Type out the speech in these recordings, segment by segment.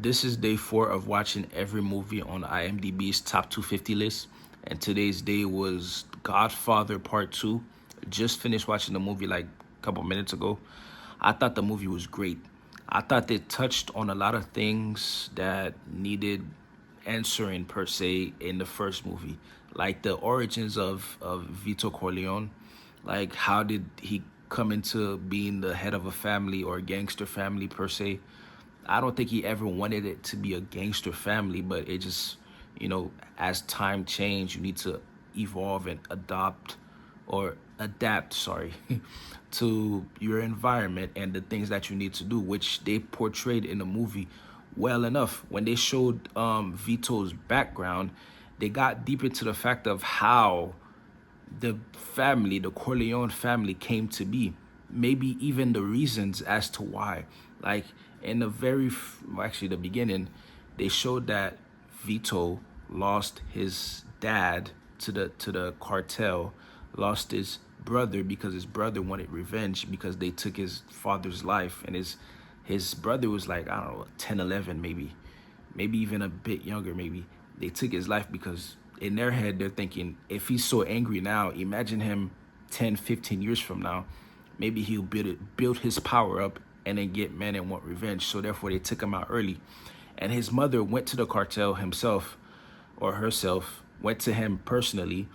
This is day 4 of watching every movie on IMDb's top 250 list. And today's day was Godfather Part 2. Just finished watching the movie like a couple minutes ago. I thought the movie was great. I thought they touched on a lot of things that needed answering per se in the first movie. Like the origins of Vito Corleone. Like how did he come into being the head of a family or a gangster family per se. I don't think he ever wanted it to be a gangster family, but it just, as time changed, you need to evolve and adapt, to your environment and the things that you need to do, which they portrayed in the movie well enough. When they showed Vito's background, they got deep into the fact of how the Corleone family came to be. Maybe even the reasons as to why. Like in the beginning, they showed that Vito lost his dad to the cartel, lost his brother because his brother wanted revenge because they took his father's life, and his brother was like, I don't know, 10, 11 maybe even a bit younger maybe. They took his life because in their head they're thinking, if he's so angry now, imagine him 10, 15 years from now. Maybe he'll build his power up and then get mad and want revenge. So therefore they took him out early. And his mother went to the cartel himself or herself, went to him personally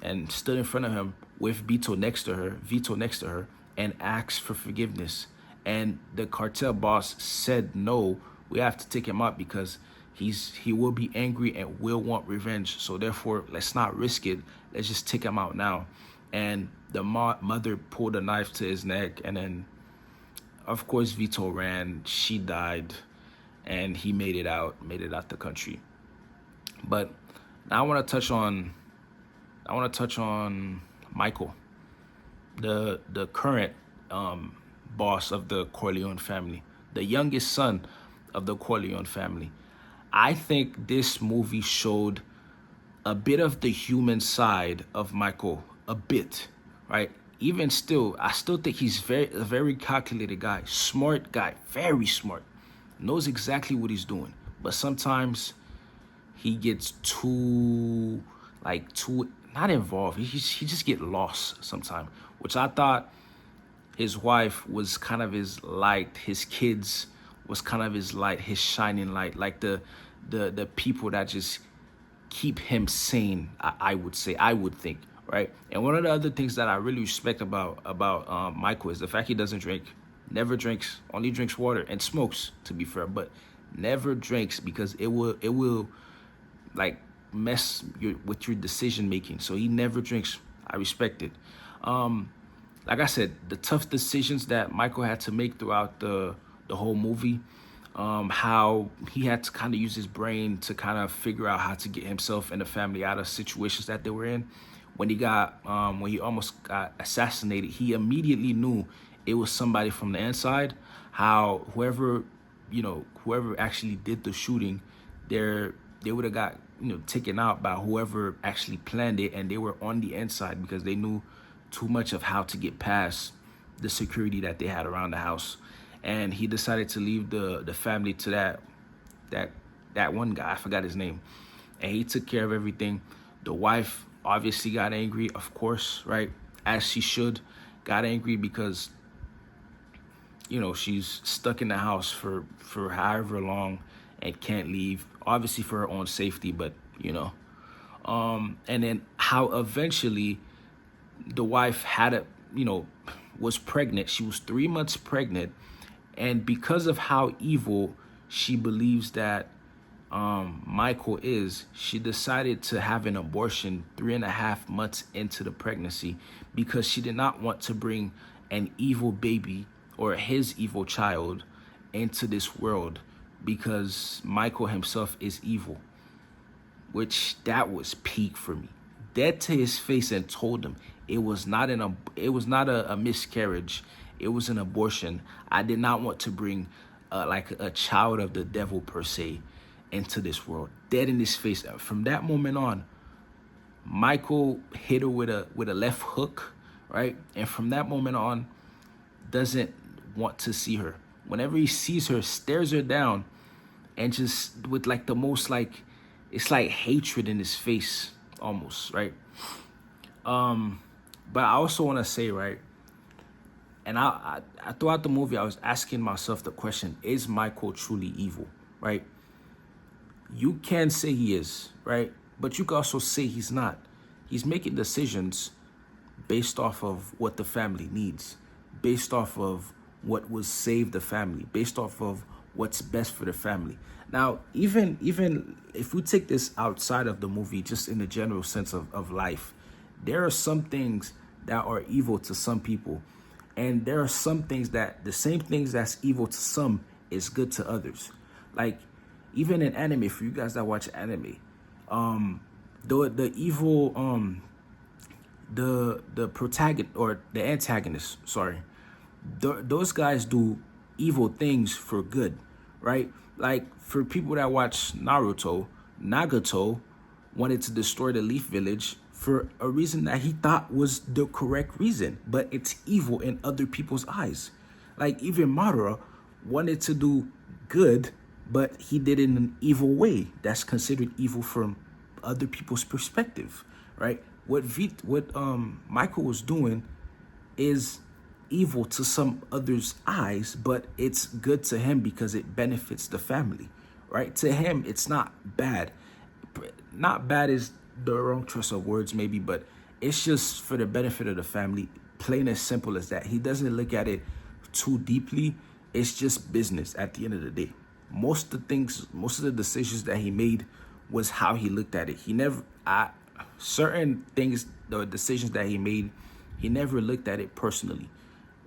and stood in front of him with Vito next to her, and asked for forgiveness. And the cartel boss said, no, we have to take him out because he will be angry and will want revenge. So therefore, let's not risk it. Let's just take him out now. And the mother pulled a knife to his neck, and then, of course, Vito ran. She died, and he made it out the country. But now I want to touch on Michael, the current boss of the Corleone family, the youngest son of the Corleone family. I think this movie showed a bit of the human side of Michael, a bit, right? Even still, I still think he's a very calculated guy, smart guy, very smart, knows exactly what he's doing. But sometimes he gets too not involved. He just get lost sometimes, which I thought his wife was kind of his light, his kids was kind of his light, his shining light, like the people that just keep him sane, I would think, right? And one of the other things that I really respect about Michael is the fact he doesn't drink, never drinks, only drinks water and smokes, to be fair, but never drinks because it will like mess with your decision making. So he never drinks. I respect it. Like I said, the tough decisions that Michael had to make throughout the whole movie, how he had to kind of use his brain to kind of figure out how to get himself and the family out of situations that they were in. When he almost got assassinated, he immediately knew it was somebody from the inside. How whoever actually did the shooting, they would have got taken out by whoever actually planned it, and they were on the inside because they knew too much of how to get past the security that they had around the house. And he decided to leave the family to that one guy, I forgot his name, and he took care of everything. The wife obviously got angry, of course, right, as she should. Got angry because she's stuck in the house for however long and can't leave, obviously for her own safety, but and then how eventually the wife was pregnant. She was 3 months pregnant, and because of how evil she believes that Michael is, she decided to have an abortion 3.5 months into the pregnancy because she did not want to bring an evil baby or his evil child into this world, because Michael himself is evil, which that was peak for me. Dead to his face, and told him it was not a miscarriage, it was an abortion. I did not want to bring a child of the devil per se into this world. Dead in his face. From that moment on, Michael hit her with a left hook, right? And from that moment on, doesn't want to see her. Whenever he sees her, stares her down, and just with like the most like, it's like hatred in his face almost, right? But I also want to say, right, and I throughout the movie I was asking myself the question: is Michael truly evil, right? You can say he is, right? But you can also say he's not. He's making decisions based off of what the family needs, based off of what will save the family, based off of what's best for the family. Now, even if we take this outside of the movie, just in the general sense of life, there are some things that are evil to some people. And there are some things that the same things that's evil to some is good to others. Like even in anime, for you guys that watch anime, the evil the protagonist or the antagonist, sorry, those guys do evil things for good, right? Like for people that watch Naruto, Nagato wanted to destroy the Leaf Village for a reason that he thought was the correct reason, but it's evil in other people's eyes. Like even Madara wanted to do good, but he did it in an evil way that's considered evil from other people's perspective, right? What Michael was doing is evil to some others' eyes, but it's good to him because it benefits the family, right? To him, it's not bad. Not bad is the wrong choice of words, maybe, but it's just for the benefit of the family. Plain as simple as that. He doesn't look at it too deeply. It's just business at the end of the day. Most of the decisions that he made was how he looked at it. He never, certain things, the decisions that he made, he never looked at it personally.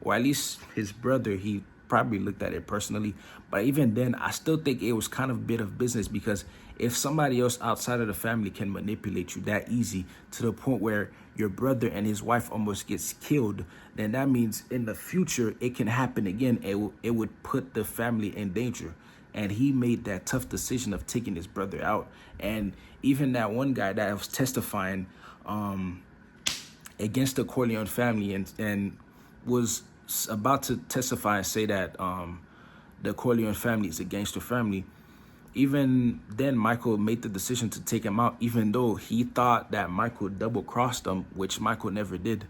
Or at least his brother, he probably looked at it personally. But even then, I still think it was kind of a bit of business, because if somebody else outside of the family can manipulate you that easy to the point where your brother and his wife almost gets killed, then that means in the future it can happen again. It would put the family in danger. And he made that tough decision of taking his brother out. And even that one guy that was testifying against the Corleone family and was about to testify and say that the Corleone family is a gangster family, even then Michael made the decision to take him out, even though he thought that Michael double-crossed him, which Michael never did.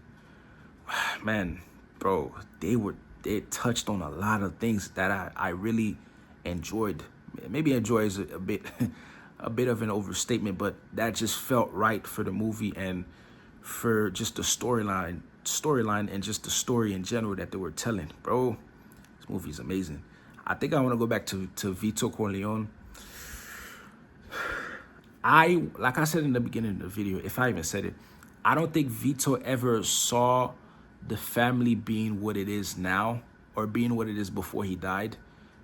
Man, bro, they touched on a lot of things that I really enjoyed. Maybe enjoy is a bit a bit of an overstatement, but that just felt right for the movie and for just the storyline and just the story in general that they were telling. Bro, this movie is amazing. I think I want to go back to Vito Corleone. Like I said in the beginning of the video, if I even said it, I don't think Vito ever saw the family being what it is now, or being what it is before he died,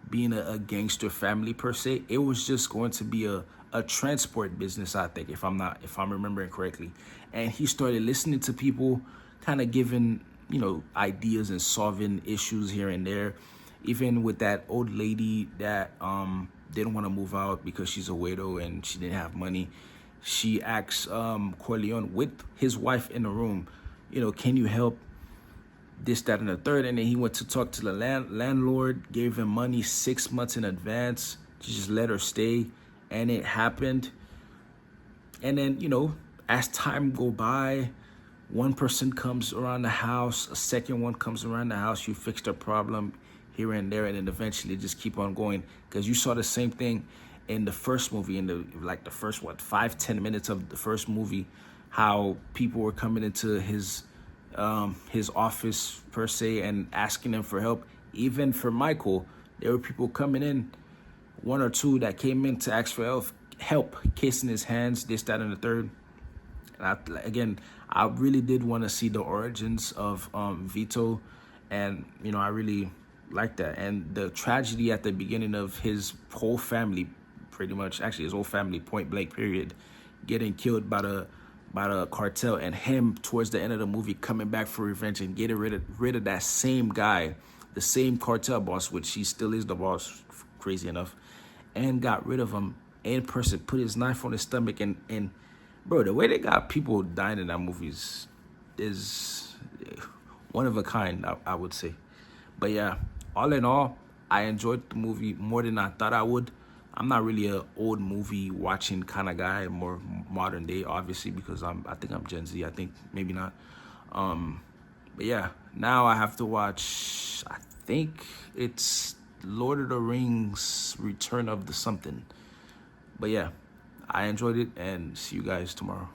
being a gangster family per se. It was just going to be a transport business, I think, if I'm remembering correctly. And he started listening to people, kind of giving, ideas and solving issues here and there. Even with that old lady that didn't want to move out because she's a widow and she didn't have money. She asked Corleone with his wife in the room, can you help this, that, and the third? And then he went to talk to the landlord, gave him money 6 months in advance to just let her stay. And it happened. And then, as time go by, one person comes around the house, a second one comes around the house, you fix their problem here and there, and then eventually just keep on going. Because you saw the same thing in the first movie, in the first 5-10 minutes of the first movie, how people were coming into his office per se and asking him for help. Even for Michael, there were people coming in, one or two that came in to ask for help, kissing his hands, this, that, and the third. And I really did want to see the origins of Vito, and I really liked that. And the tragedy at the beginning of his whole family, pretty much, actually his whole family, point blank period, getting killed by the cartel, and him towards the end of the movie coming back for revenge and getting rid of that same guy, the same cartel boss, which he still is the boss, crazy enough, and got rid of him in person, put his knife on his stomach, and bro, the way they got people dying in that movie is one of a kind, I would say. But yeah, all in all, I enjoyed the movie more than I thought I would. I'm not really a old movie watching kind of guy, more modern day, obviously, because I think I'm Gen Z. I think maybe not. But yeah, now I have to watch, I think it's Lord of the Rings Return of the something. But yeah, I enjoyed it and see you guys tomorrow.